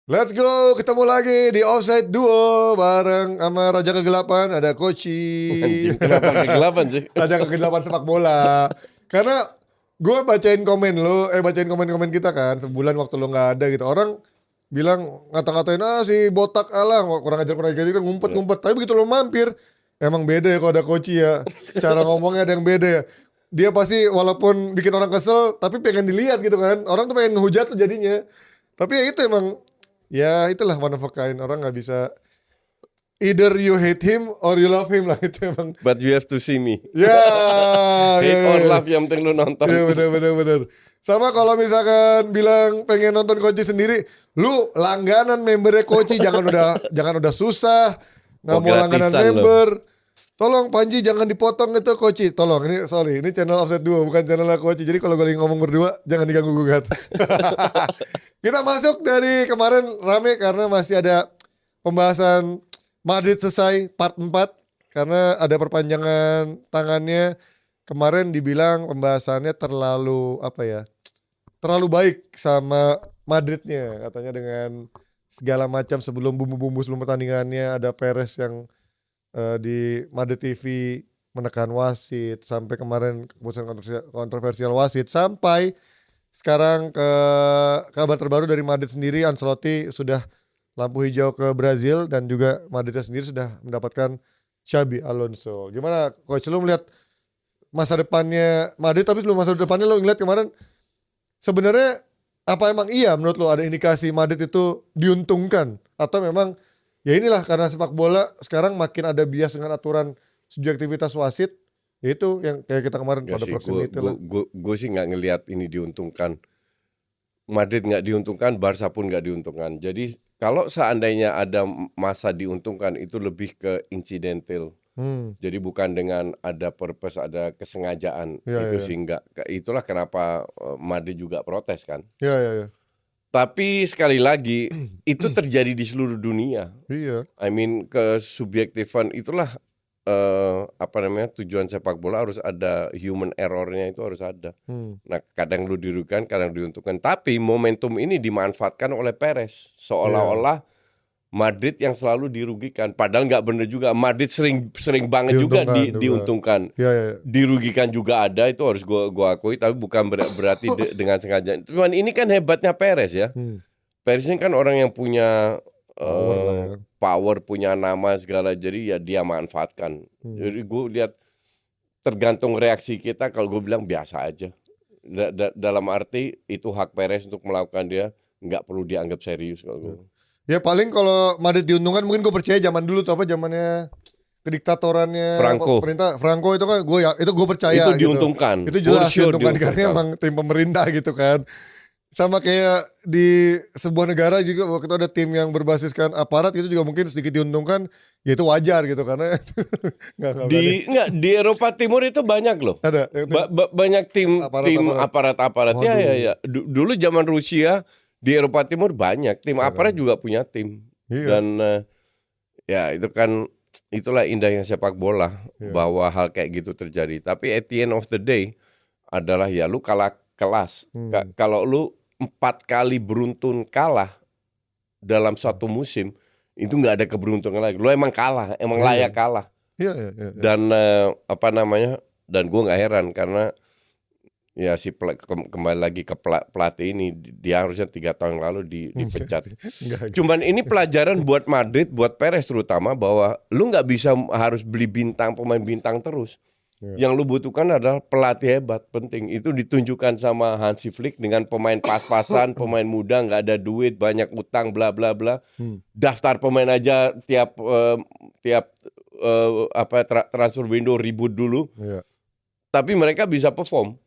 Let's go, ketemu lagi di Offside Duo bareng sama Raja Kegelapan, ada Koci. Anjing, kenapa kegelapan sih? Raja Kegelapan sepak bola. Karena gue bacain komen kita kan, sebulan waktu lo nggak ada gitu. Orang bilang ngata-ngatain si botak alang, kurang ajar gitu ngumpet-ngumpet. Tapi begitu lo mampir, emang beda ya kalau ada Koci ya. Cara ngomongnya ada yang beda ya. Dia pasti walaupun bikin orang kesel, tapi pengen dilihat gitu kan. Orang tuh pengen ngehujat tuh jadinya. Tapi ya itu emang, ya itulah one of a kind. Orang gak bisa, either you hate him or you love him lah, itu emang. But you have to see me. Ya, Hate or love yang penting lu nonton. Iya bener. Sama kalau misalkan bilang pengen nonton Koci sendiri, lu langganan membernya Koci, jangan udah susah, nggak mau langganan gratisan member. Tolong Panji jangan dipotong itu Koci. Tolong, ini channel Offside Duo bukan channel Koci. Jadi kalau gue lagi ngomong berdua jangan diganggu gugat. Kita masuk dari kemarin rame karena masih ada pembahasan Madrid selesai part 4 karena ada perpanjangan tangannya. Kemarin dibilang pembahasannya terlalu baik sama Madridnya katanya, dengan segala macam sebelum bumbu-bumbu sebelum pertandingannya, ada Perez yang di Madrid TV menekan wasit, sampai kemarin keputusan kontroversial wasit, sampai sekarang ke kabar terbaru dari Madrid sendiri, Ancelotti sudah lampu hijau ke Brazil dan juga Madridnya sendiri sudah mendapatkan Xabi Alonso. Gimana Coach, lu melihat masa depannya Madrid? Tapi sebelum masa depannya lu ngeliat kemarin sebenarnya apa emang iya menurut lu ada indikasi Madrid itu diuntungkan, atau memang ya inilah karena sepak bola sekarang makin ada bias dengan aturan subjektivitas wasit, yaitu yang kayak kita kemarin pada proximity lah. Gue sih nggak ngelihat ini diuntungkan. Madrid nggak diuntungkan, Barca pun nggak diuntungkan. Jadi kalau seandainya ada masa diuntungkan itu lebih ke insidental. Jadi bukan dengan ada purpose, ada kesengajaan. Sih enggak. Itulah kenapa Madrid juga protes kan. Iya. Tapi sekali lagi itu terjadi di seluruh dunia. Iya. I mean, kesubjektifan itulah tujuan sepak bola, harus ada human errornya, itu harus ada. Nah, kadang lu dirugikan, kadang diuntungkan. Tapi momentum ini dimanfaatkan oleh Perez, seolah-olah Madrid yang selalu dirugikan. Padahal nggak benar juga. Madrid sering banget juga diuntungkan. Ya. Dirugikan juga ada, itu harus gua akui. Tapi bukan berarti dengan sengaja. Cuman ini kan hebatnya Perez ya. Perez ini kan orang yang punya power, punya nama segala. Jadi ya dia manfaatkan. Jadi gue lihat tergantung reaksi kita. Kalau gue bilang biasa aja. Dalam arti itu hak Perez untuk melakukan, dia nggak perlu dianggap serius kalau gue. Ya paling kalau Madrid diuntungkan mungkin gue percaya zaman dulu tuh zamannya kediktatorannya Franco itu kan gue percaya itu gitu. diuntungkan. Itu jelas diuntungkan karena emang tim pemerintah gitu kan. Sama kayak di sebuah negara juga waktu itu ada tim yang berbasiskan aparat, itu juga mungkin sedikit diuntungkan, ya itu wajar gitu karena di Eropa Timur itu banyak loh. Ada banyak tim aparat. Ya. Dulu zaman Rusia di Eropa Timur banyak tim aparat juga punya tim. Iya. Dan ya itu kan, itulah indahnya sepak bola, bahwa hal kayak gitu terjadi. Tapi at the end of the day adalah ya lu kalah kelas. Kalau lu 4 kali beruntun kalah dalam satu musim, itu nggak ada keberuntungan lagi. Lu emang kalah, emang layak kalah. Iya. Dan dan gue nggak heran karena ya kembali lagi ke pelatih ini, dia harusnya 3 tahun lalu dipecat. Cuman ini pelajaran buat Madrid, buat Perez terutama, bahwa lu nggak bisa harus beli pemain bintang terus. Yang lu butuhkan adalah pelatih hebat, penting. Itu ditunjukkan sama Hansi Flick dengan pemain pas-pasan, pemain muda, nggak ada duit, banyak utang, bla bla bla. Daftar pemain aja tiap transfer window ribut dulu. Tapi mereka bisa perform.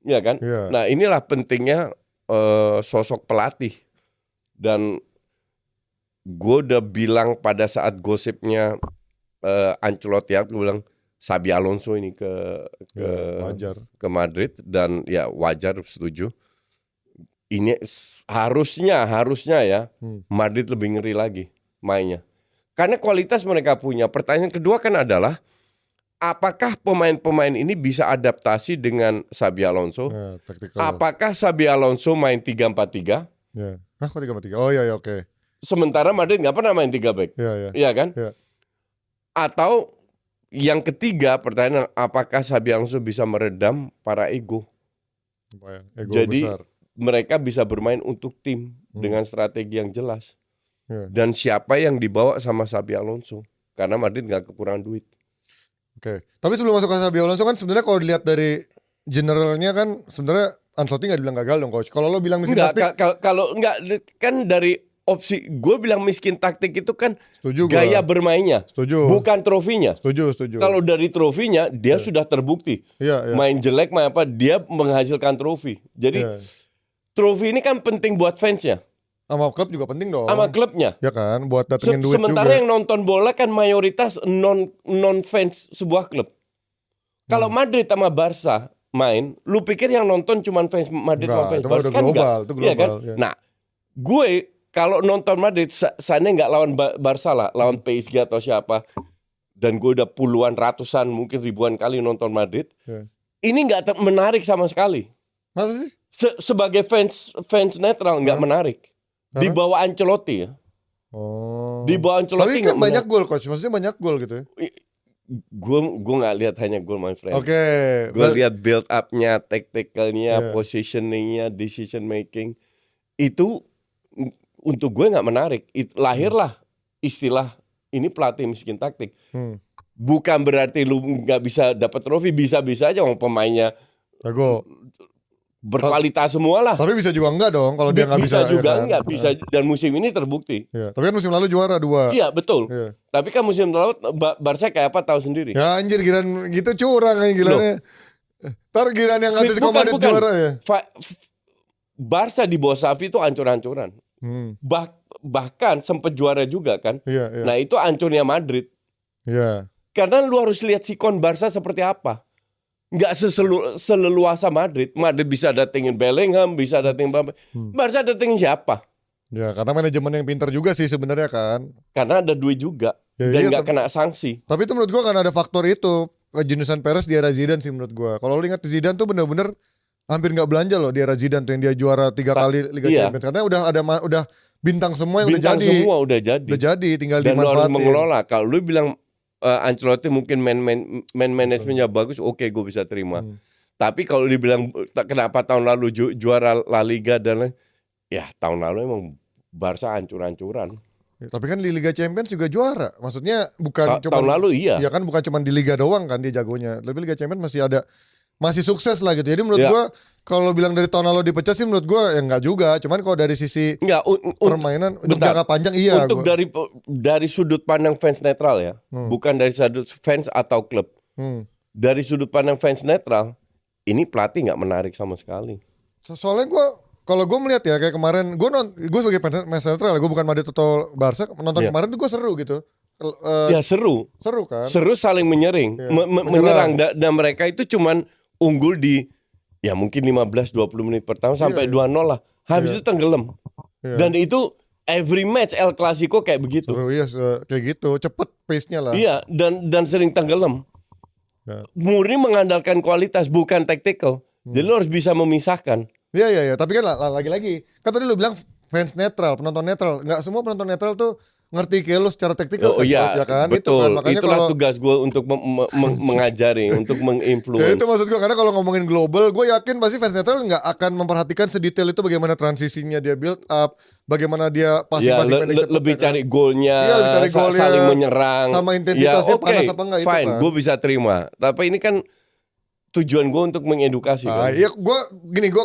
Ya kan? Nah, inilah pentingnya sosok pelatih. Dan gue udah bilang pada saat gosipnya Ancelotti, gue bilang Xabi Alonso ini ke Madrid, dan ya wajar, setuju. Ini harusnya ya Madrid lebih ngeri lagi mainnya. Karena kualitas mereka punya. Pertanyaan kedua kan adalah, apakah pemain-pemain ini bisa adaptasi dengan Xabi Alonso? Apakah Xabi Alonso main 3-4-3? Hah, kok 3-3? Oh iya oke. Sementara Madrid nggak pernah main 3 back. Iya. Iya kan? Iya. Atau yang ketiga pertanyaan, apakah Xabi Alonso bisa meredam para ego? Ego Jadi besar. mereka bisa bermain untuk tim dengan strategi yang jelas. Iya. Dan siapa yang dibawa sama Xabi Alonso? Karena Madrid nggak kekurangan duit. Oke. Tapi sebelum masuk ke Xabi Alonso kan sebenarnya kalau dilihat dari generalnya kan sebenarnya Ancelotti nggak bilang gagal dong coach. Kalau lo bilang miskin Enggak, taktik, kalau enggak kan dari opsi gue bilang miskin taktik itu kan setuju gaya gua. bermainnya, Setuju. bukan trofinya. Setuju. Kalau dari trofinya dia sudah terbukti. Iya. Main jelek main apa dia menghasilkan trofi. Jadi Iya. trofi ini kan penting buat fansnya, Sama klub juga penting dong. sama klubnya. Ya kan, buat datengin duit Sementara juga. yang nonton bola kan mayoritas non fans sebuah klub. Kalau Madrid sama Barca main, lu pikir yang nonton cuman fans Madrid sama fans Itu mah Barca udah kan global, enggak? itu Iya kan? global. Ya. Nah, gue kalau nonton Madrid, sana nggak lawan Barca lah, lawan PSG atau siapa, dan gue udah puluhan, ratusan, mungkin ribuan kali nonton Madrid, ini nggak menarik sama sekali. Masa sih? Sebagai fans netral nggak menarik. Di bawah Ancelotti ya. Oh. Di bawah Ancelotti Tapi kan nggak banyak gol coach, maksudnya banyak gol gitu ya. Gue nggak lihat hanya gol, my friend. Oke. Gue lihat build up-nya, tactical-nya, Yeah. positioning-nya, decision making. Itu untuk gue nggak menarik. Lahirlah istilah ini pelatih miskin taktik. Bukan berarti lu nggak bisa dapat trofi, bisa-bisa aja orang pemainnya Jago. berkualitas semua lah. Tapi bisa juga enggak dong kalau dia nggak bisa. Bisa juga ya kan? enggak, bisa, dan musim ini terbukti. Ya. Tapi kan musim lalu juara 2. Iya betul. Iya. Tapi kan musim lalu Barca kayak apa tahu sendiri. Ya anjir giran gitu curang aja gilannya. Ntar giran yang Atletico Madrid Bukan. juara ya. Barca di bawah Xavi itu ancur-ancuran. Bahkan sempat juara juga kan. Iya. Nah itu ancurnya Madrid. Iya. Karena lu harus lihat sikon Barca seperti apa. Nggak seleluasa Madrid. Madrid bisa datengin Bellingham, bisa datengin Mbappe. Barca datengin siapa? Ya karena manajemen yang pintar juga sih sebenarnya kan. Karena ada duit juga. Ya, Dan iya, nggak kena sanksi. Tapi itu menurut gua karena ada faktor itu. Kejeniusan Perez di era Zidane sih menurut gua. Kalau lu ingat Zidane tuh bener-bener hampir nggak belanja loh di era Zidane tuh yang dia juara 3 kali Liga Champions. Karena udah bintang semua yang Bintang udah jadi. semua udah jadi. Udah jadi, tinggal Dan lu harus dimanfaatin. mengelola. Kalau lu bilang Ancelotti mungkin man manajemennya bagus, oke gue bisa terima. Tapi kalau dibilang kenapa tahun lalu juara La Liga dan lain, ya tahun lalu emang Barca hancur-hancuran. Tapi kan di Liga Champions juga juara. Maksudnya bukan cuma tahun lalu iya. Ya kan bukan cuma di Liga doang kan dia jagonya. Tapi Liga Champions masih sukses lah gitu. Jadi menurut gua kalau bilang dari tahun lalu dipecat sih menurut gua ya enggak juga. Cuman kalau dari sisi permainan untuk jangka panjang iya. Untuk dari sudut pandang fans netral ya, bukan dari sudut fans atau klub. Dari sudut pandang fans netral, ini pelatih nggak menarik sama sekali. Soalnya kalau gue melihat ya kayak kemarin gue sebagai fans netral, gue bukan Madrid atau Barca, nonton kemarin tuh gue seru gitu. Ya seru kan. Seru saling menyering, menyerang dan mereka itu cuman unggul di ya mungkin 15-20 menit pertama sampai 2-0 lah. Habis itu tenggelam. Dan itu every match El Clasico kayak begitu. Seru iya kayak gitu, cepet pace-nya lah. Iya, dan sering tenggelam. Murni mengandalkan kualitas bukan tactical. Jadi lo harus bisa memisahkan. Iya. Tapi kan lagi-lagi kan tadi lu bilang fans netral, penonton netral. Nggak semua penonton netral tuh ngerti kayak lu secara taktikal. Oh iya, ya kan? betul. Itu kan. Makanya itulah tugas gue untuk mengajari, untuk Ya menginfluence. itu maksud gue, karena kalau ngomongin global, gue yakin pasti fans netral nggak akan memperhatikan sedetail itu bagaimana transisinya dia build up, bagaimana dia passing-passing pendek lebih cepat, cari golnya, lebih cari golnya, saling menyerang, sama intensitasnya panas apa enggak itu fine, kan. gue bisa terima. Tapi ini kan tujuan gue untuk mengedukasi. Kan? Iya, gue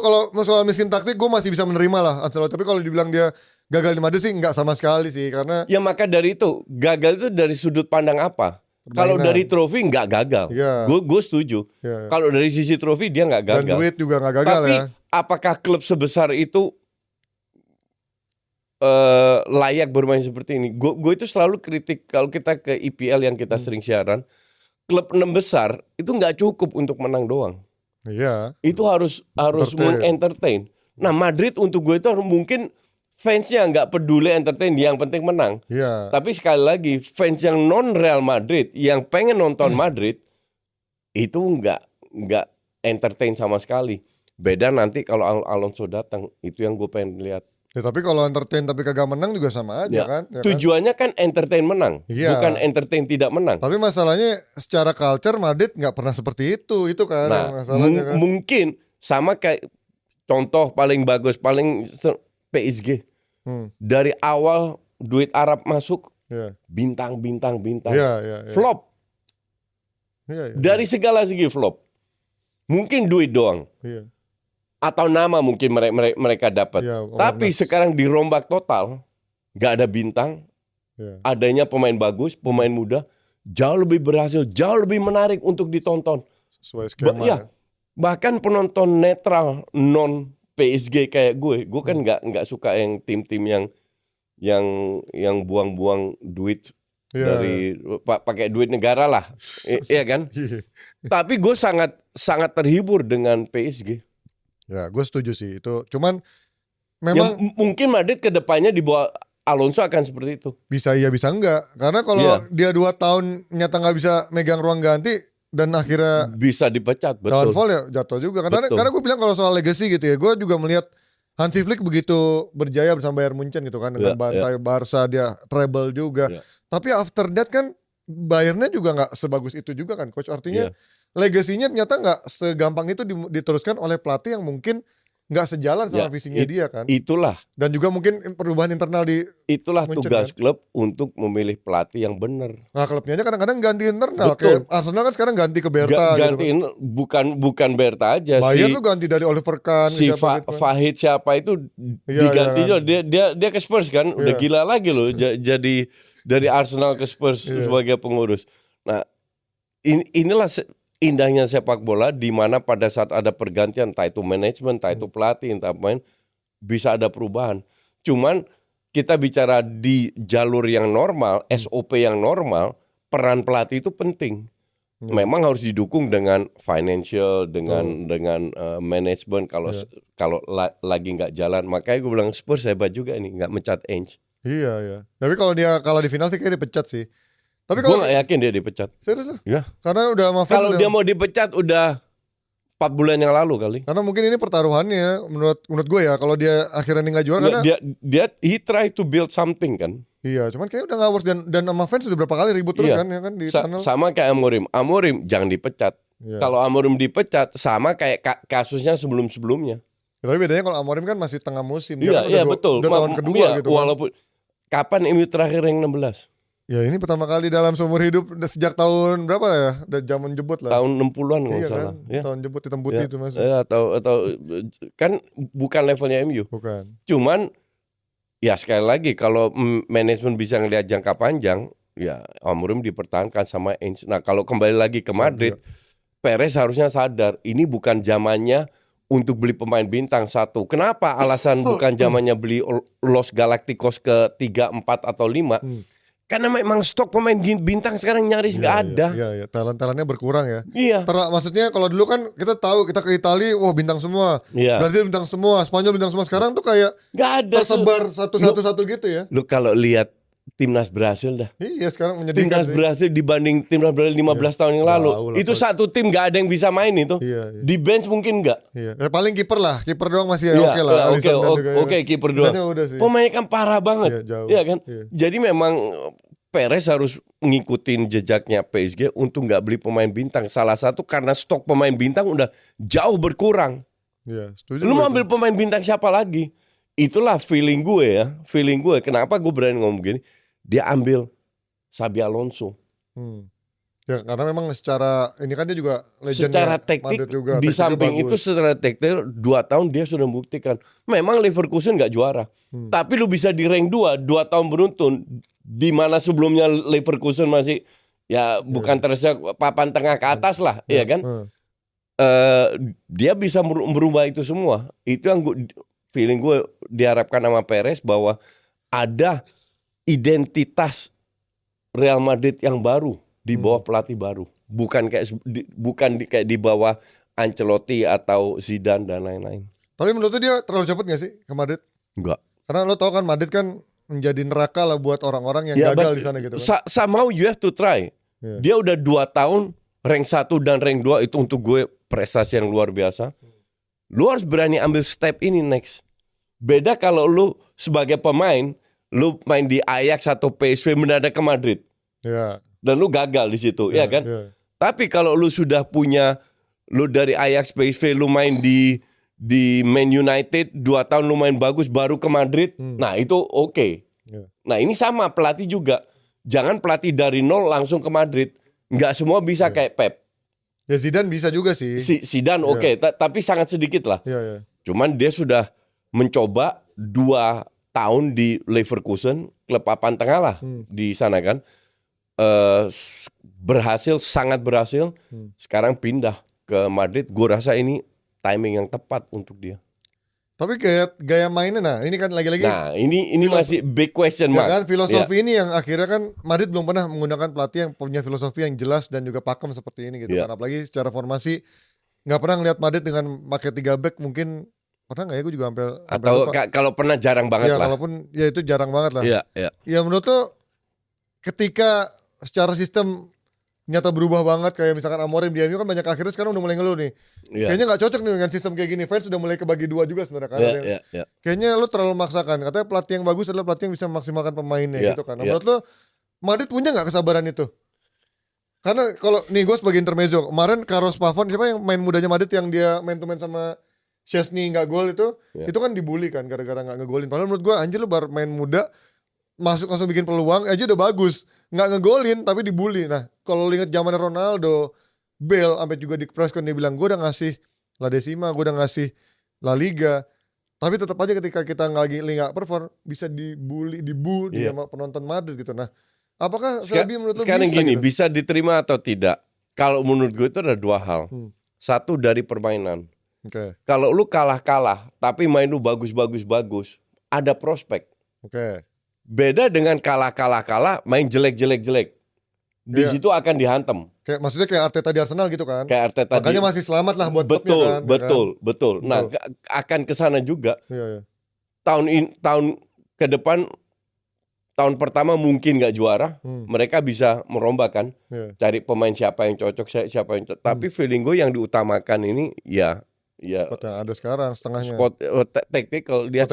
kalau soal miskin taktik gue masih bisa menerima lah Ancelotti. Tapi kalau dibilang dia gagal di Madrid sih nggak sama sekali sih, karena ya maka dari itu gagal itu dari sudut pandang apa? Kalau dari trofi nggak gagal, gue setuju. Kalau dari sisi trofi dia nggak gagal. Dan duit juga nggak gagal. Tapi apakah klub sebesar itu layak bermain seperti ini? Gue itu selalu kritik kalau kita ke IPL yang kita sering siaran. Klub 6 besar itu nggak cukup untuk menang doang. Iya. Itu harus mengentertain. Nah Madrid untuk gue itu mungkin fansnya nggak peduli entertain, yang penting menang. Iya. Tapi sekali lagi fans yang non Real Madrid yang pengen nonton Madrid itu nggak entertain sama sekali. Beda nanti kalau Alonso datang, itu yang gue pengen lihat. Ya tapi kalau entertain tapi kagak menang juga sama aja Ya. kan. Ya kan? Tujuannya kan entertain menang, Iya. bukan entertain tidak menang. Tapi masalahnya secara culture Madrid nggak pernah seperti itu kan yang Nah, masalahnya kan. mungkin sama kayak contoh paling bagus PSG. Dari awal duit Arab masuk, bintang. Iya. Flop. Iya. Dari segala segi flop. Mungkin duit doang. Iya. Atau nama mungkin mereka dapat. Iya, Tapi sekarang dirombak total, nggak ada bintang, adanya pemain bagus, pemain muda, jauh lebih berhasil, jauh lebih menarik untuk ditonton. Sesuai skema. Ya. Bahkan penonton netral non PSG kayak gue kan nggak suka yang tim-tim yang buang-buang duit dari pakai duit negara lah, iya kan? Tapi gue sangat terhibur dengan PSG. Ya, gue setuju sih itu. Cuman memang mungkin Madrid kedepannya di bawah Alonso akan seperti itu. Bisa iya bisa enggak. Karena kalau dia 2 tahun nyata nggak bisa megang ruang ganti dan akhirnya bisa dipecat, betul. Downfall ya jatuh juga. Karena gue bilang kalau soal legacy gitu ya, gue juga melihat Hansi Flick begitu berjaya bersama Bayern Munchen gitu kan dengan bantai Barca, dia treble juga. Tapi after that kan Bayernnya juga nggak sebagus itu juga kan, coach. Artinya legasinya ternyata nggak segampang itu diteruskan oleh pelatih yang mungkin nggak sejalan sama visinya dia kan. Itulah. Dan juga mungkin perubahan internal di itulah Munchen, tugas kan? klub untuk memilih pelatih yang benar. Nah klubnya aja kadang-kadang ganti internal. Kayak Arsenal kan sekarang ganti ke Berta gantiin gitu kan. bukan Berta aja. Bayern tuh ganti dari Oliver Kahn. Si Fahid siapa itu diganti juga. Dia ke Spurs kan. Udah gila lagi loh. Jadi dari Arsenal ke Spurs sebagai pengurus. Nah inilah indahnya sepak bola, di mana pada saat ada pergantian, entah itu manajemen, entah itu pelatih, entah pemain, bisa ada perubahan. Cuman kita bicara di jalur yang normal, SOP yang normal, peran pelatih itu penting. Memang harus didukung dengan financial, dengan manajemen. Kalau lagi nggak jalan, makanya gue bilang Spurs hebat juga ini, nggak mencat Ainge. Iya. Tapi kalau dia kalah di final sih kayak dipecat sih. Tapi gue gak yakin dia dipecat. Serius lah? Ya. Karena udah sama fans. Kalau dia mau dipecat udah 4 bulan yang lalu kali. Karena mungkin ini pertaruhannya menurut gue ya. Kalau dia akhirnya nggak juara karena he try to build something kan. Iya, cuman kayak udah nggak worth dan sama fans udah berapa kali ribut terus kan ya kan di tunnel. Sama kayak Amorim jangan dipecat. Kalau Amorim dipecat sama kayak kasusnya sebelum-sebelumnya. Ya, tapi bedanya kalau Amorim kan masih tengah musim. Iya, betul. Udah tahun kedua gitu. Walaupun kapan MU terakhir yang 16? Ya ini pertama kali dalam seumur hidup sejak tahun berapa ya? Udah zaman jebut lah. Tahun 60-an kalau salah. Kan? Ya. Tahun jebut hitam putih itu Mas. Atau kan bukan levelnya MU. Bukan. Cuman ya sekali lagi kalau manajemen bisa ngelihat jangka panjang, ya Amorim dipertahankan sama Ainge. Nah, kalau kembali lagi ke Madrid, Perez harusnya sadar ini bukan zamannya untuk beli pemain bintang satu. Kenapa alasan bukan zamannya beli Los Galacticos ke 3, 4 atau 5? Karena memang stok pemain bintang sekarang nyaris nggak ada. Iya. Talent-talentnya berkurang ya. Iya. Maksudnya kalau dulu kan kita tahu kita ke Italia, wah bintang semua. Iya. Brazil bintang semua, Spanyol bintang semua. Sekarang tuh kayak nggak ada tersebar satu-satu gitu ya. Lu kalau lihat timnas Brasil dah. Iya sekarang menyedihkan. Timnas Brasil dibanding timnas Brasil 15 tahun yang lalu. Itu satu tim nggak ada yang bisa main itu. Iya. Di bench mungkin nggak. Iya. Paling kiper lah. Kiper doang masih oke lah. Oke, kiper doang. Pemainnya kan parah banget. Iya kan? Iya. Jadi memang Perez harus ngikutin jejaknya PSG untuk nggak beli pemain bintang. Salah satu karena stok pemain bintang udah jauh berkurang. Iya, setuju. Lu mau ambil pemain bintang siapa lagi? Itulah feeling gue ya. Feeling gue. Kenapa gue berani ngomong gini? Dia ambil Xabi Alonso. Ya karena memang secara ini kan dia juga legend. Secara teknik juga, di samping itu secara teknik 2 tahun dia sudah membuktikan. Memang Leverkusen nggak juara. Tapi lu bisa di rank 2 tahun beruntun. Di mana sebelumnya Leverkusen masih ya bukan terasa papan tengah ke atas lah, ya kan? Dia bisa merubah itu semua. Itu yang feeling gue diharapkan sama Perez bahwa ada identitas Real Madrid yang baru di bawah pelatih baru, bukan kayak di bawah Ancelotti atau Zidane dan lain-lain. Tapi menurut lu dia terlalu cepat nggak sih ke Madrid? Enggak. Karena lo tau kan Madrid kan menjadi neraka lah buat orang-orang yang gagal di sana gitu kan. Somehow you have to try. Dia udah 2 tahun rank 1 dan rank 2 itu untuk gue prestasi yang luar biasa. Lu harus berani ambil step ini next. Beda kalau lu sebagai pemain, lu main di Ajax atau PSV mendadak ke Madrid. Ya. Dan lu gagal di situ, ya kan? Ya. Tapi kalau lu sudah punya, lu dari Ajax, PSV, lu main di Man United 2 tahun lu main bagus baru ke Madrid, nah itu oke. Ya. Nah ini sama pelatih juga. Jangan pelatih dari nol langsung ke Madrid. Nggak semua bisa kayak Pep. Ya Zidane bisa juga sih. Zidane oke, tapi sangat sedikit lah. Ya. Cuman dia sudah mencoba 2 tahun di Leverkusen, klub papan tengah lah di sana kan. Berhasil, sangat berhasil. Sekarang pindah ke Madrid. Gue rasa ini timing yang tepat untuk dia. Tapi kayak gaya mainnya, nah ini kan lagi-lagi. Nah ini masih big question mark. Ya kan filosofi ini yang akhirnya kan Madrid belum pernah menggunakan pelatih yang punya filosofi yang jelas dan juga pakem seperti ini gitu kan. Apalagi secara formasi nggak pernah ngeliat Madrid dengan pakai 3 back, mungkin pernah nggak ya, gue juga hampir atau kalau pernah jarang banget ya, lah. Kalaupun ya itu jarang banget lah. Iya. Ya menurut lo ketika secara sistem nyata berubah banget, kayak misalkan Amorim di MU kan banyak akhirnya sekarang udah mulai ngeluh nih. Kayaknya nggak cocok nih dengan sistem kayak gini. Fans udah mulai kebagi 2 juga sebenarnya kan. Kayaknya lu terlalu memaksakan. Katanya pelatih yang bagus adalah pelatih yang bisa memaksimalkan pemainnya gitu kan. Nah, menurut lo Madrid punya nggak kesabaran itu? Karena kalau nih gue sebagai intermezzo, kemarin Carlos Pavon, siapa yang main mudanya Madrid yang dia main to main sama Chesney nggak gol itu kan dibully kan gara-gara nggak ngegolin. Padahal menurut gue anjir lu baru main muda masuk langsung bikin peluang aja udah bagus, nggak ngegolin tapi dibully. Nah kalau inget zaman Ronaldo, Bale, sampai juga di press con dia bilang gue udah ngasih La Decima, gue udah ngasih La Liga, tapi tetap aja ketika kita nggak perform bisa dibully sama penonton Madrid gitu. Nah apakah menurut lo sekarang bisa gini gitu? bisa diterima atau tidak? Kalau menurut gue itu ada 2 hal. Satu dari permainan. Kalau lu kalah tapi main lu bagus, ada prospek. Beda dengan kalah main jelek. Di situ akan dihantam. Maksudnya kayak Arteta di Arsenal gitu kan. Kayak Arteta makanya masih selamat lah buat klubnya kan. Betul. Nah, akan kesana juga. Iya. Tahun ke depan, tahun pertama mungkin nggak juara, mereka bisa merombak kan. Cari pemain siapa yang cocok, siapa yang cocok. Tapi feeling gue yang diutamakan ini ya squad yang ada sekarang setengahnya. Squad tactical. Lihat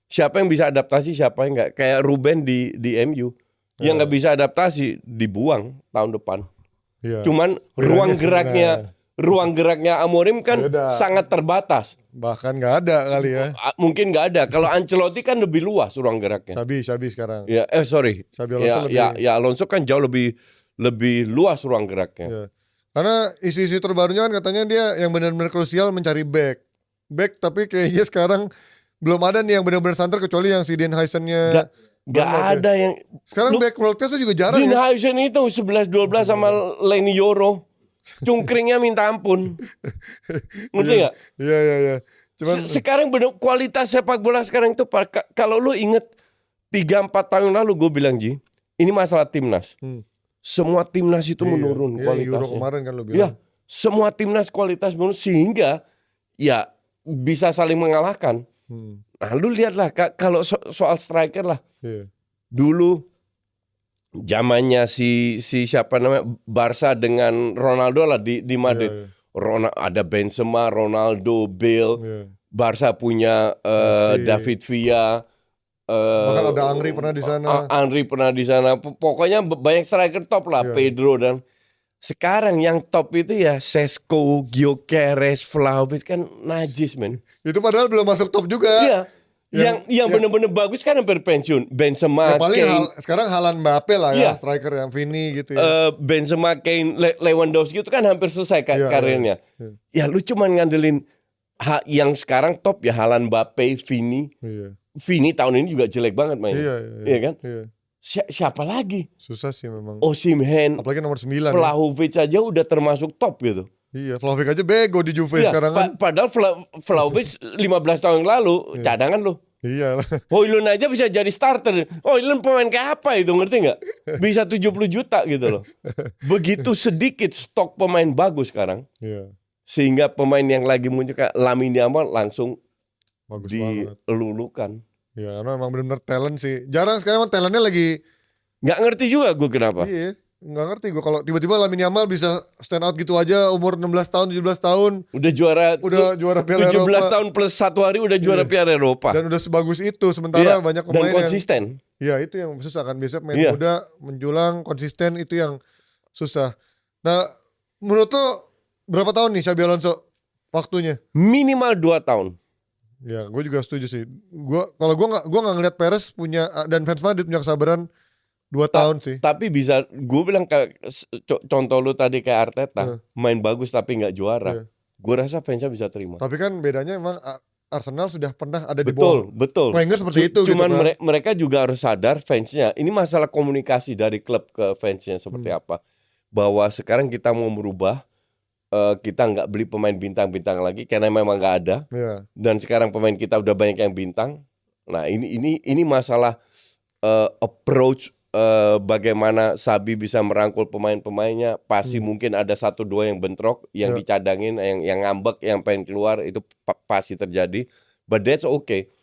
siapa yang bisa adaptasi, siapa yang nggak. Kayak Ruben di MU. Yang nggak bisa adaptasi dibuang tahun depan. Cuman ruang geraknya Amorim kan sangat terbatas. Bahkan nggak ada kali ya. Mungkin nggak ada. Kalau Ancelotti kan lebih luas ruang geraknya. Xabi sekarang. Xabi Alonso Alonso kan jauh lebih luas ruang geraknya. Karena isu-isu terbarunya kan katanya dia yang benar-benar krusial mencari back, tapi kayaknya sekarang belum ada nih yang benar-benar santer kecuali yang si Dean Huijsen-nya. Gak ada yang. Sekarang back world class juga jarang. Dean Huijsen itu 11-12 sama Leny Yoro. Cungkringnya minta ampun. Ngerti gak? Iya. Cuman sekarang bener kualitas sepak bola sekarang itu, kalau lu inget 3-4 tahun lalu gue bilang, Ji, ini masalah timnas. Semua timnas itu menurun kualitasnya. Euro kemarin kan lu bilang. Semua timnas kualitas menurun sehingga ya bisa saling mengalahkan. Nah lu lihatlah kalau soal striker lah. Dulu zamannya si siapa namanya Barca dengan Ronaldo lah di Madrid. Ada Benzema, Ronaldo, Bale. Barca punya David Villa. Bahkan ada Henry pernah di sana. Pokoknya banyak striker top lah, Pedro dan sekarang yang top itu ya Šeško, Gyökeres, Vlahovic kan najis men. Itu padahal belum masuk top juga. Iya. Yang benar-benar bagus kan hampir pensiun. Benzema, Kane. Sekarang Haaland, Mbappe lah ya, striker yang Vini gitu ya. Benzema, Kane, Lewandowski itu kan hampir selesai karirnya. Ya lu cuman ngandelin yang sekarang top ya Haaland, Mbappe, Vini. Vini tahun ini juga jelek banget main. Iya kan? Siapa lagi? Susah sih memang. Osimhen, apalagi nomor 9. Vlahovic aja udah termasuk top gitu. Iya, Vlahovic aja bego di Juve sekarang kan. Padahal Vlahovic 15 tahun yang lalu cadangan loh. Iya. Højlund aja bisa jadi starter. Højlund pemain kayak apa itu, ngerti nggak? Bisa 70 juta gitu loh. Begitu sedikit stok pemain bagus sekarang. Sehingga pemain yang lagi muncul kayak Lamine Yamal langsung bagus dilulukan. Ya, karena emang benar-benar talent sih. Jarang sekarang emang talentnya lagi nggak ngerti juga gue kenapa. Iya. nggak ngerti gue kalau tiba-tiba Lamine Yamal bisa stand out gitu aja umur 16 tahun 17 tahun Udah juara Piala 17 Eropa tahun plus 1 hari udah juara Iya. Piala Eropa. dan udah sebagus itu sementara Iya, banyak dan pemain yang konsisten. ya itu yang susah kan biasanya pemain Iya. muda menjulang konsisten itu yang susah. Nah menurut lo berapa tahun nih Xabi Alonso waktunya? Minimal 2 tahun. Ya gue juga setuju sih. Kalau gue nggak ngeliat Perez punya dan fans Madrid punya kesabaran 2 tahun sih. Tapi bisa gue bilang kayak contoh lu tadi kayak Arteta main bagus tapi nggak juara. Iya. Gue rasa fansnya bisa terima. Tapi kan bedanya emang Arsenal sudah pernah ada di bawah. Betul. Wenger seperti itu Cuman gitu kan. mereka juga harus sadar fansnya. Ini masalah komunikasi dari klub ke fansnya seperti apa. Bahwa sekarang kita mau merubah. Kita nggak beli pemain bintang-bintang lagi karena memang nggak ada. Iya. Dan sekarang pemain kita udah banyak yang bintang. Nah ini masalah approach. Bagaimana Xabi bisa merangkul pemain-pemainnya. Pasti mungkin ada 1-2 yang bentrok, yang dicadangin, yang ngambek, yang pengen keluar, itu pasti terjadi. But that's okay.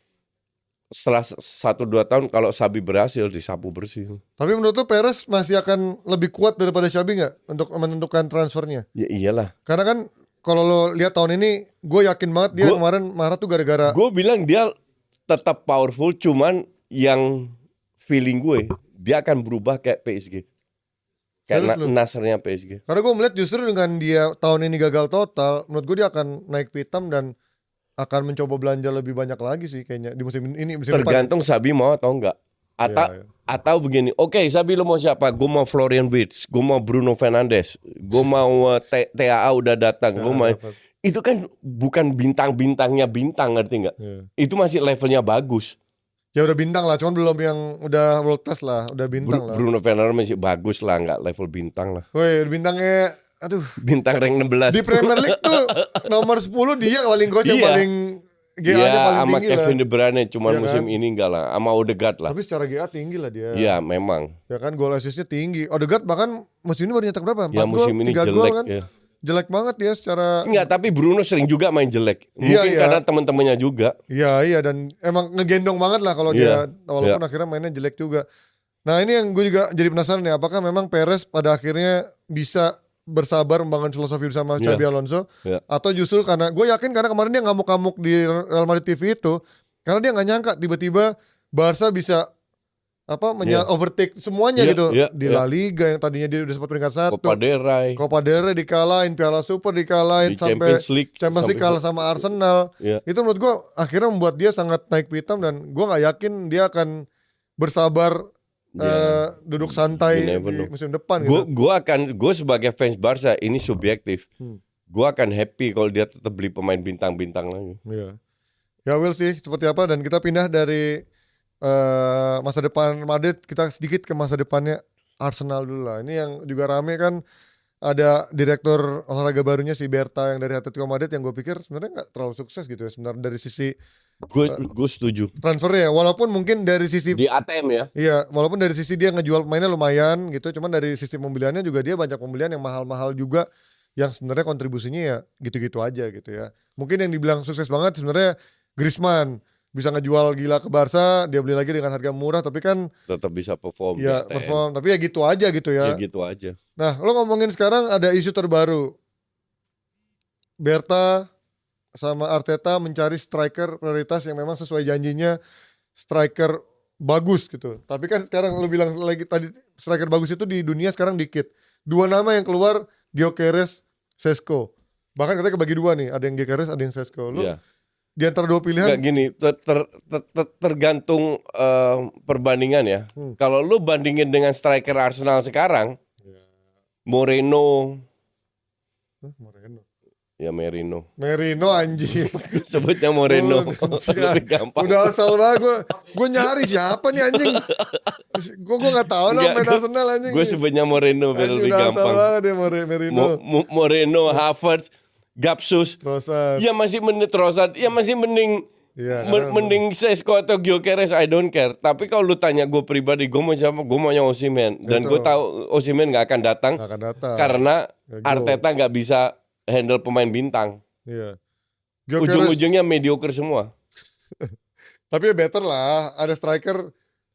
Setelah 1-2 tahun kalau Xabi berhasil disapu bersih. Tapi menurut lu Perez masih akan lebih kuat daripada Xabi nggak untuk menentukan transfernya? Ya iyalah. Karena kan kalau lo lihat tahun ini, gue yakin banget dia kemarin marah tuh gara-gara. Gue bilang dia tetap powerful, cuman yang feeling gue dia akan berubah kayak PSG. Kayak Nasrnya PSG. Karena gue melihat justru dengan dia tahun ini gagal total, menurut gue dia akan naik pitam dan akan mencoba belanja lebih banyak lagi sih kayaknya di musim ini. Tergantung Xabi mau atau enggak. Atau begini, oke, Xabi lo mau siapa? Gue mau Florian Wirtz, gue mau Bruno Fernandes, gue mau TAA udah datang, gue mau. Itu kan bukan bintang-bintangnya bintang, ngerti nggak? Itu masih levelnya bagus. Ya udah bintang lah, cuman belum yang udah world class lah, udah bintang lah. Bruno Fernandes masih bagus lah, nggak level bintang lah. Woi, bintangnya, aduh. Bintang rank 16. Di Premier League tuh nomor 10 dia paling coach yang paling GA-nya paling sama tinggi Kevin lah. De Bruyne, cuman Ya musim kan? ini enggak lah, sama Odegaard lah. Tapi secara GA tinggi lah dia. Iya, memang. Ya kan, gol assist-nya tinggi. Odegaard bahkan musim ini baru nyetak berapa? 4 Ya musim gol, ini 3 jelek gol kan. ya. Jelek banget ya secara. Enggak, tapi Bruno sering juga main jelek. Mungkin karena teman-temannya juga. Iya dan emang ngegendong banget lah kalau dia walaupun akhirnya mainnya jelek juga. Nah ini yang gue juga jadi penasaran nih, apakah memang Perez pada akhirnya bisa bersabar membangun filosofi bersama Xabi Alonso atau justru karena gue yakin karena kemarin dia ngamuk-ngamuk di Real Madrid TV itu karena dia nggak nyangka tiba-tiba Barca bisa overtake semuanya gitu di La Liga yang tadinya dia udah sempat peringkat 1, Copa del Rey dikalahin, Piala Super dikalahin, di sampai Champions League kalah sama Arsenal. Itu menurut gue akhirnya membuat dia sangat naik pitam dan gue nggak yakin dia akan bersabar duduk santai di musim depan. Gue sebagai fans Barca ini subjektif. Gue akan happy kalau dia tetap beli pemain bintang-bintang lagi. Ya will sih seperti apa, dan kita pindah dari masa depan Madrid, kita sedikit ke masa depannya Arsenal dulu lah. Ini yang juga rame kan, ada direktur olahraga barunya si Berta yang dari Atletico Madrid yang gue pikir sebenarnya nggak terlalu sukses gitu ya sebenarnya dari sisi gue setuju transfernya, walaupun mungkin dari sisi di ATM ya. Iya, walaupun dari sisi dia ngejual pemainnya lumayan gitu, cuman dari sisi pembeliannya juga dia banyak pembelian yang mahal-mahal juga yang sebenarnya kontribusinya ya gitu-gitu aja gitu ya. Mungkin yang dibilang sukses banget sebenarnya Griezmann, bisa ngejual gila ke Barca, dia beli lagi dengan harga murah, tapi kan tetap bisa perform. Ya perform, tapi ya gitu aja gitu ya. Ya gitu aja. Nah, lo ngomongin sekarang ada isu terbaru. Berta sama Arteta mencari striker prioritas yang memang sesuai janjinya, striker bagus gitu. Tapi kan sekarang lo bilang lagi tadi striker bagus itu di dunia sekarang dikit. 2 nama yang keluar, Gyökeres, Šeško. Bahkan katanya kebagi 2 nih, ada yang Gyökeres, ada yang Šeško. Lo di antara 2 pilihan. Nggak gini, tergantung perbandingan ya. Kalau lu bandingin dengan striker Arsenal sekarang, Moreno. Ya Merino anjing. Sebutnya Moreno. Lebih gampang. Udah asal banget gue nyari siapa nih anjing. Gue gak tahu lah main Arsenal anjing. Gue sebutnya Moreno biar lebih gampang. Udah asal banget ya Merino. Moreno, Havertz, Gapsus. Trossard. Ya masih mending Trossard. Ya masih mending mending Šeško atau Gyökeres, I don't care. Tapi kalau lu tanya gue pribadi, gue mau siapa? Gue maunya Osimhen. Dan gue tahu Osimhen gak akan datang. Karena Arteta gak bisa handle pemain bintang. Iya. Ujung-ujungnya mediocre semua. Tapi ya better lah, ada striker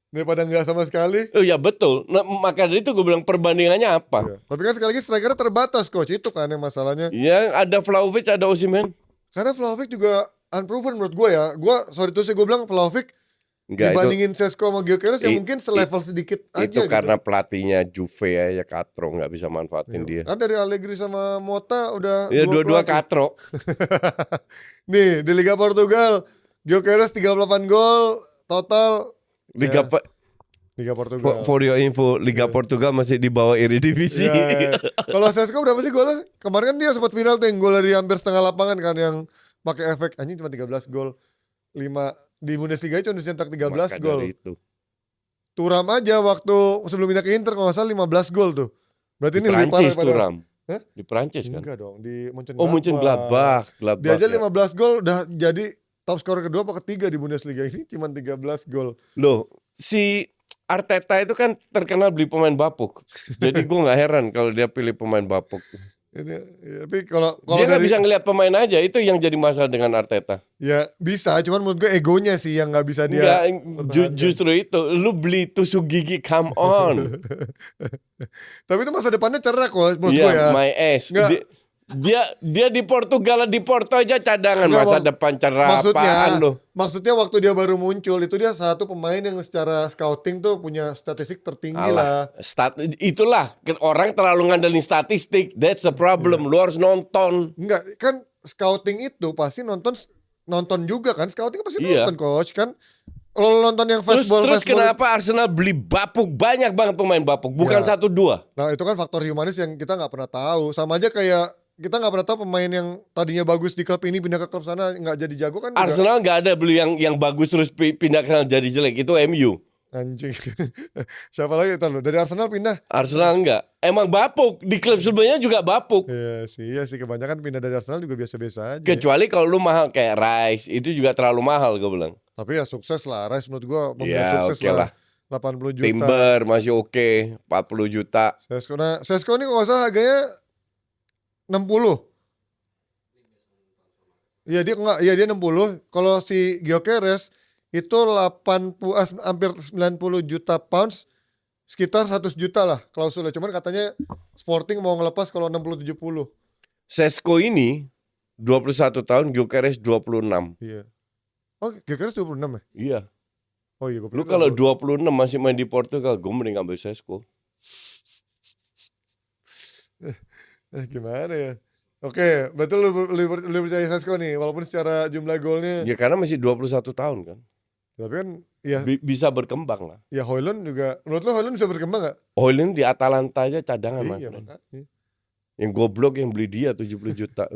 daripada nggak sama sekali. Oh ya betul. Nah, maka dari itu gue bilang perbandingannya apa? Ya. Tapi kan sekali lagi strikernya terbatas coach, itu kan yang masalahnya. Ya ada Vlahovic, ada Osimhen. Karena Vlahovic juga unproven menurut gue ya. Sorry tuh sih gue bilang Vlahovic Enggak, dibandingin Šeško sama Gyökeres ya i- mungkin selevel sedikit aja itu gitu. karena pelatihnya Juve ya Katro nggak bisa manfaatin dia. Kan dari Allegri sama Mota udah Ya dua-dua pelatih. Katro. Nih di Liga Portugal Gyökeres 38 gol total. Liga Liga Portugal. for your info, Liga Portugal masih di bawah Eredivisie. Ya. Kalau Šeško berapa sih golnya? Kemarin kan dia sempat viral tuh yang gol dari hampir setengah lapangan kan, yang pakai efek anjing cuma 13 gol. 5 di Bundesliga cuma dicetak 13 Maka gol. dari itu. Turam aja waktu sebelum pindah ke Inter kalau nggak salah 15 gol tuh. Berarti Di ini lebih parah Prancis daripada. Turam. Hah? Di Prancis kan? Enggak dong, di Oh Mönchengladbach. Dia aja Ya. 15 gol udah jadi top skor kedua apa ketiga di Bundesliga, ini cuma 13 gol. Loh, si Arteta itu kan terkenal beli pemain bapuk. Jadi gue nggak heran kalau dia pilih pemain bapuk. Ini, ya, tapi kalau Dia nggak dari, bisa ngelihat pemain aja. Itu yang jadi masalah dengan Arteta. ya bisa, cuman menurut gue egonya sih yang nggak bisa dia. Enggak, pertahankan. justru itu. Lu beli tusuk gigi, come on. Tapi itu masa depannya cerah kok menurut Iya, gue ya. my ass. Nggak. Dia di Portugal, di Porto aja cadangan. Nggak, Masa depan cerah apaan lu? Maksudnya waktu dia baru muncul itu dia satu pemain yang secara scouting tuh punya statistik tertinggi lah. Itulah orang terlalu ngandelin statistik. That's the problem. Lu harus nonton. Enggak, kan scouting itu pasti nonton juga kan. Scouting pasti Iya. nonton coach kan. Kalau nonton yang Terus fastball. kenapa Arsenal beli bapuk, banyak banget pemain bapuk, bukan Ya. 1-2? Nah itu kan faktor humanis yang kita nggak pernah tahu. Sama aja kayak kita nggak pernah tahu pemain yang tadinya bagus di klub ini pindah ke klub sana nggak jadi jago kan juga. Arsenal nggak ada beli yang bagus terus pindah ke jadi jelek. Itu MU. Anjing. Siapa lagi itu lo? Dari Arsenal pindah. Arsenal enggak. Emang bapuk. Di klub sebelumnya juga bapuk. Iya sih kebanyakan pindah dari Arsenal juga biasa-biasa aja. Kecuali kalau lu mahal kayak Rice, itu juga terlalu mahal gue bilang. Tapi ya sukses lah. Rice menurut gua pemain Ya sukses oke lah. 80 juta. Timber masih oke, 40 juta. Šeško ini kalau nggak salah harganya 60. Iya dia enggak, iya dia 60. Kalau si Gyökeres itu hampir 90 juta pounds, sekitar 100 juta lah klausulnya. Cuman katanya Sporting mau ngelepas kalau 60-70. Šeško ini 21 tahun, Gyökeres 26. Iya. Oh, Gyökeres 26 ya? Iya. Oh iya, gue Lu kalau 26 masih main di Portugal, gue mending ambil Šeško. Gimana ya? Oke, berarti lu percaya Šeško nih, walaupun secara jumlah golnya. Ya karena masih 21 tahun kan. Tapi kan, ya, Bisa berkembang lah. ya Højlund juga. Menurut lo Højlund bisa berkembang gak? Højlund di Atalanta aja cadangan mas. Iya, makanya. Yang goblok yang beli dia 70 juta.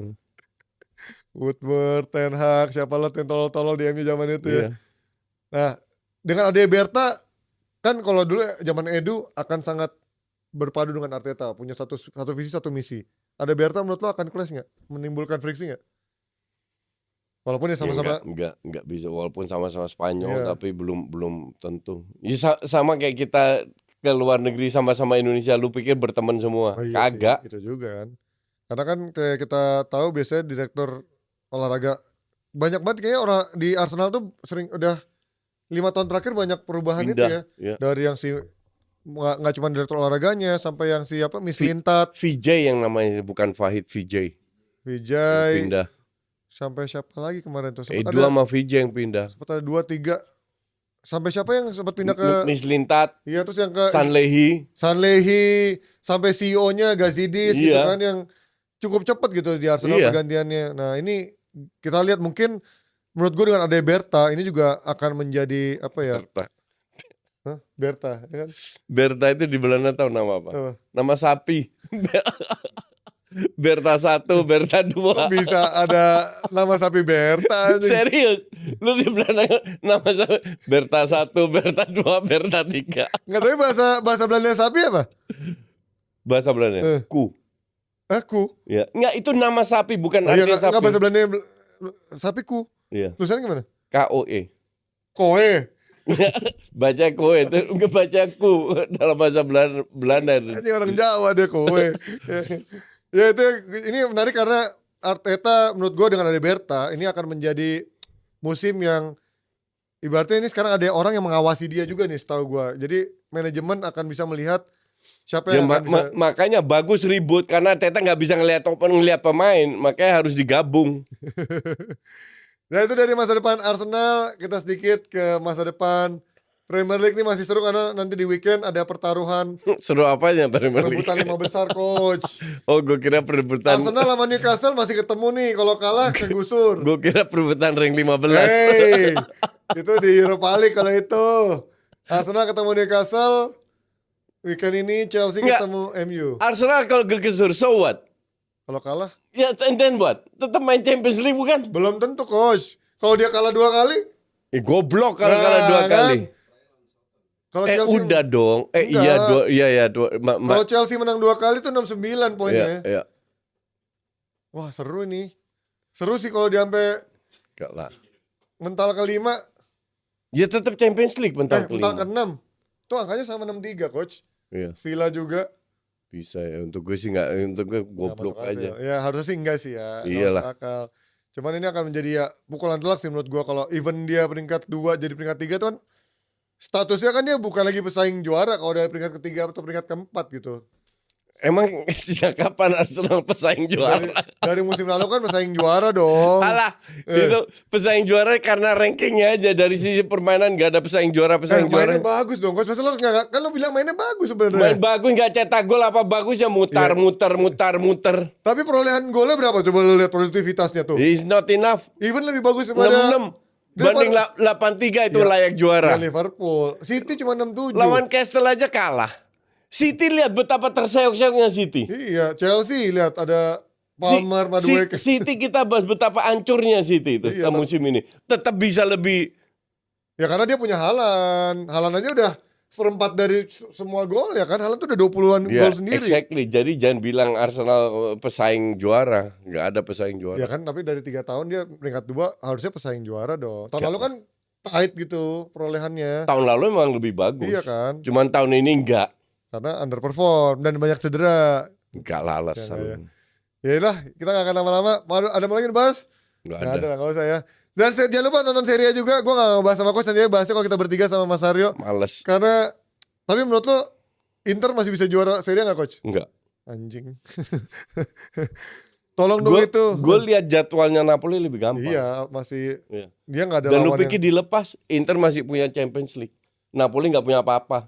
Woodward, Ten Hag, siapa lo yang tolol-tolol di MU zaman itu ya. Iya. Nah, dengan Ade Berta, kan kalau dulu zaman Edu akan sangat berpadu dengan Arteta, punya satu visi satu misi. Ade Berta menurut lo akan clash nggak? Menimbulkan friksi nggak? Walaupun ya sama-sama. Enggak bisa walaupun sama-sama Spanyol Iya. tapi belum tentu. Ya, sama kayak kita ke luar negeri sama-sama Indonesia, lu pikir berteman semua? Oh iya Kagak. sih, itu juga kan. Karena kan kayak kita tahu biasanya direktur olahraga banyak banget kayaknya orang di Arsenal tuh sering udah 5 tahun terakhir banyak perubahan itu ya. Ya. Dari yang si nggak cuma direktur olahraganya sampai yang si apa Mislintat, VJ yang namanya bukan Fahid VJ. Vijay, Pindah. sampai siapa lagi kemarin tuh? Sempat Edu ada sama VJ yang pindah. 2 3 sampai siapa yang sempat pindah ke Mislintat, iya terus yang ke Sanlehi. Sanlehi sampai CEO-nya Gazidis gitu Iya. kan yang cukup cepat gitu di Arsenal Iya. pergantiannya. Nah, ini kita lihat mungkin menurut gue dengan Ade Berta ini juga akan menjadi apa ya? Hah? Berta, ya kan? Berta itu di Belanda tahu nama apa? Apa? Nama sapi. Berta 1, Berta 2. Kok bisa ada nama sapi Berta? anjing? Serius? Lu di Belanda nama sapi Berta 1, Berta 2, Berta 3. Nggak tahu bahasa Belanda sapi apa? Bahasa Belanda. Ku. Aku. Ya. Enggak, itu nama sapi bukan Oh, iya, artinya sapi. nggak bahasa Belanda sapiku. Iya. Tulisannya gimana? KOE. Koe. Baca koe itu enggak baca ku dalam bahasa Belanda. Ini orang Jawa deh koe. Ya itu ini menarik karena Arteta menurut gue dengan Ade Berta ini akan menjadi musim yang ibaratnya ini sekarang ada orang yang mengawasi dia juga nih setahu gua. Jadi manajemen akan bisa melihat siapa Ya, yang akan bisa. makanya bagus ribut karena Arteta nggak bisa ngelihat pemain, makanya harus digabung. Nah itu dari masa depan Arsenal, kita sedikit ke masa depan Premier League. Ini masih seru karena nanti di weekend ada pertaruhan Seru apanya Premier League? perebutan 5 besar, coach. Oh, gue kira perebutan. Arsenal sama Newcastle masih ketemu nih, kalau kalah kegusur. Gue kira perebutan rank 15. Hey, itu di Europa League kalau itu. Arsenal ketemu Newcastle. Weekend ini Chelsea Nggak. ketemu MU. Arsenal kalau kegusur, so what? Kalau kalah Ya, and then what? Tetap main Champions League bukan? belum tentu, coach. Kalau dia kalah 2 kali, Goblok kalau Nah, kalah 2 kan? kali. kalau Chelsea Udah dong. Enggak. Iya. kalau Chelsea menang 2 kali tuh 69 poinnya. Iya. Wah, seru ini. Seru sih kalau dia sampai Enggak lah. mental ke-5, Ya tetap Champions League mental mental kelima. ke-6. Tuh angkanya sama 63, coach. Iya, Villa juga bisa ya. Untuk gue sih enggak, untuk gue nggak goblok masuk aja. akal. Ya harusnya sih enggak sih ya. Nggak Iyalah. masuk akal. Cuman ini akan menjadi ya pukulan telak sih menurut gua kalau even dia peringkat 2 jadi peringkat 3 tuh kan statusnya kan dia bukan lagi pesaing juara kalau dari peringkat ketiga atau peringkat keempat gitu. Emang sejak kapan Arsenal pesaing juara? Dari musim lalu kan pesaing juara dong. Alah, itu pesaing juara karena rankingnya aja. Dari sisi permainan gak ada pesaing juara Mainnya bagus dong. Coach Marcelo nggak kan lo bilang mainnya bagus Main sebenarnya. bagus gak cetak gol apa bagus ya mutar. Tapi perolehan golnya berapa? Coba lo lihat produktivitasnya tuh. It's not enough. Even lebih bagus daripada 66 banding 83 itu Ya, layak juara. Liverpool. City cuma 67. Lawan Castle aja kalah. City lihat betapa terseok-seoknya City. Iya, Chelsea lihat ada Palmer, Madueke. City kita bahas betapa hancurnya City itu Iya, musim ini. Tetap bisa lebih. Ya karena dia punya Haaland. Haaland aja udah seperempat dari semua gol ya kan. Haaland tuh udah 20-an Ya, gol sendiri. exactly. Jadi jangan bilang Arsenal pesaing juara. Nggak ada pesaing juara. Ya kan, tapi dari 3 tahun dia peringkat 2 harusnya pesaing juara dong. Tahun Nggak lalu kan tight gitu perolehannya. Tahun lalu memang lebih bagus. Iya kan, Cuman tahun ini enggak. karena underperform dan banyak cedera. Enggak lah alasan. Ya udah, kita gak akan lama-lama. Ada mau lagi dibahas? Enggak Nggak ada. lah, gak usah ya. Dan jangan lupa nonton Serie A juga. Gue gak ngebahas sama coach, nanti bahasnya kalau kita bertiga sama Mas Aryo. Males. Karena, tapi menurut lo Inter masih bisa juara Serie A gak, coach? Enggak. Anjing. Tolong dong itu. Gue lihat jadwalnya Napoli lebih gampang. Iya, masih Iya. dia nggak ada Dan lu lawan pikir dilepas, Inter masih punya Champions League. Napoli nggak punya apa-apa.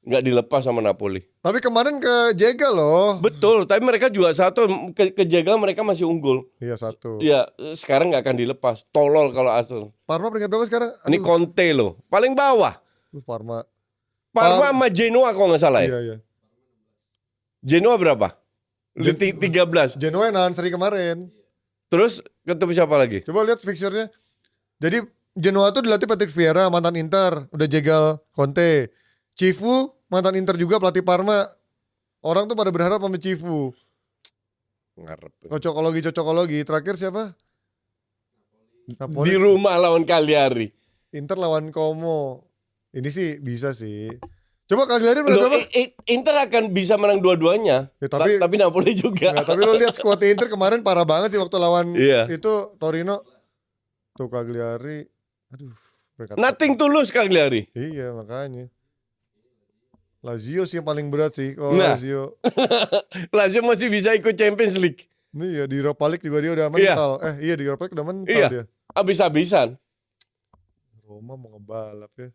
Nggak dilepas sama Napoli. Tapi kemarin ke Jegal loh. Betul, tapi mereka juga satu kejegal mereka masih unggul. Iya, 1. Iya, sekarang nggak akan dilepas. Tolol kalau Arsenal. Parma peringkat berapa sekarang? Ini Conte loh, paling bawah. Parma. Parma sama Genoa kalau nggak salah ya. Iya, iya. Genoa berapa? 13. Genoa yang nahan seri kemarin. Terus ketemu siapa lagi? Coba lihat fixture-nya. Jadi Genoa tuh dilatih Patrick Vieira, mantan Inter, udah jegal Conte. Cifu mantan Inter juga, pelatih Parma. Orang tuh pada berharap sama Cifu. Ngarep. Cocokologi. Terakhir siapa? Napoli. Di rumah lawan Cagliari. Inter lawan Como. Ini sih bisa sih. Coba Cagliari Loh, berapa? Inter akan bisa menang dua-duanya. Ya, tapi Napoli juga. Nggak, tapi lo lihat skuad Inter kemarin parah banget sih waktu lawan Iya. itu Torino. Tuh Cagliari. Aduh. Mereka Nothing tulus Cagliari. Iya makanya. Lazio sih yang paling berat sih. Oh, Nah. Lazio. Lazio masih bisa ikut Champions League. Nih ya di Europa League juga dia udah mental. Iya di Europa League udah mental Iya. dia. Abis-abisan. Roma mau ngebalap ya.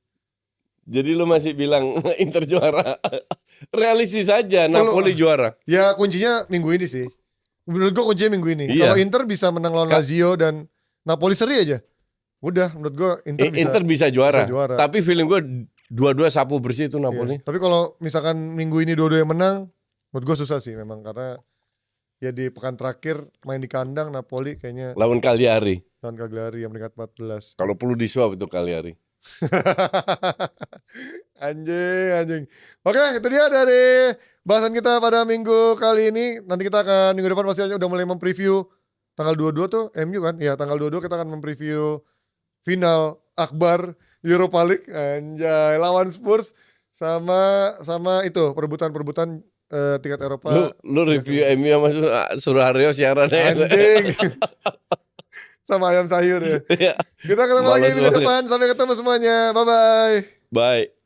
Jadi lu masih bilang Inter juara. Realistis saja Napoli juara. Ya kuncinya minggu ini sih. Menurut gua kuncinya minggu ini. Iya. Kalau Inter bisa menang lawan Lazio dan Napoli seri aja. Udah menurut gua Inter bisa juara. bisa juara. Tapi feeling gue dua-dua sapu bersih itu Napoli. Iya. Tapi kalau misalkan minggu ini dua-dua yang menang, menurut gue susah sih memang karena ya di pekan terakhir main di kandang Napoli kayaknya Lawan Cagliari. lawan Cagliari yang peringkat 14. Kalau perlu disuap itu Cagliari. Anjing. Oke, itu dia dari bahasan kita pada minggu kali ini. Nanti kita akan minggu depan pasti udah mulai mempreview tanggal 22 tuh MU kan? Ya, tanggal 22 kita akan mempreview final akbar Europa League anjay lawan Spurs sama itu perebutan tiket Eropa. Lu review MU sama suruh Aryo siaran ya. Anjing. sama ayam sayur ya. Iya. Kita ketemu lagi Males di banget. depan. Sampai ketemu semuanya. Bye bye. Bye.